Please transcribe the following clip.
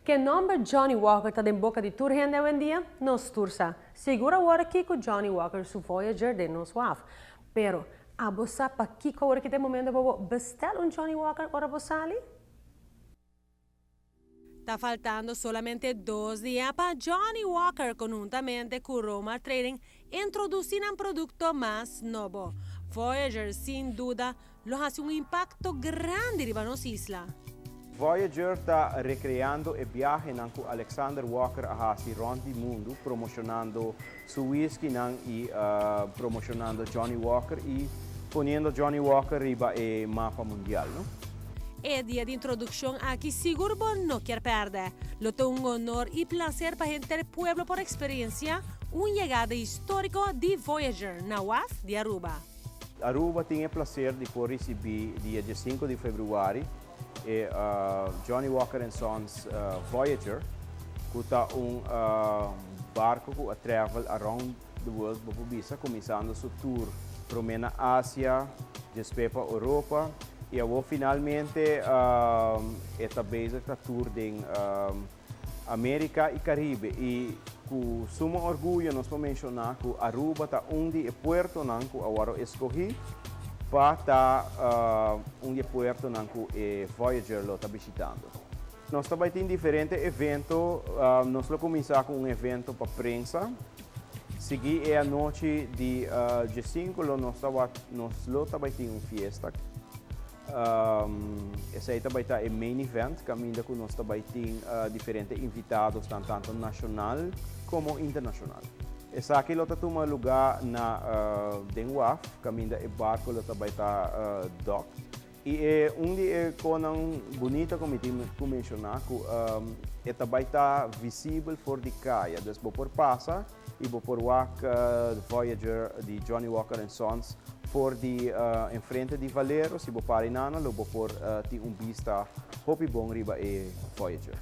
Que nome Johnny Walker está em boca de toda gente hoje em dia? Nos tursa. Segura agora que com Johnny Walker su Voyager de nos waf. Pero, a você para que agora que tem momento para bestel Johnny Walker para você ali? Está faltando solamente 2 días para Johnny Walker conjuntamente con Roma Trading introducir un producto más nuevo. Voyager, sin duda, lo hace un impacto grande en las islas. Voyager está recreando el viaje que Alexander Walker ha hecho rond el mundo, promocionando su whisky y promocionando Johnny Walker y poniendo Johnny Walker arriba el mapa mundial, ¿no? El día de introducción aquí seguro no quiere perder. Lo tengo un honor y placer para gente del pueblo por experiencia, un llegada histórico de Voyager, na UAF de Aruba. Aruba tiene el placer de poder recibir el día 5 de febrero Johnny Walker Sons Voyager, que es un barco que travel around the world, começando su tour por Asia, después para Europa, e agora finalmente está basic tour em América e Caribe. E com sumo orgulho nós podemos mencionar que Aruba está de puerto que agora escolhi para estar de puerto que Voyager lo está visitando. Nós também temos diferentes eventos. Nós vamos começar com evento para prensa. Seguir a noite de G5, nós também temos uma fiesta. Esse aí também está o main event, caminho que nós também temos diferentes invitados, tanto nacional como internacional. Esse aqui está toma lugar na Denwaf, caminho do barco também está dock. E é coisa bonita, como eu mencionar, que também está visível fora de caia. Então, por passar e por Voyager de Johnny Walker Sons for di in frente di Valero, si può fare in anno, lo può por ti un vista hopi bon riba e Voyager.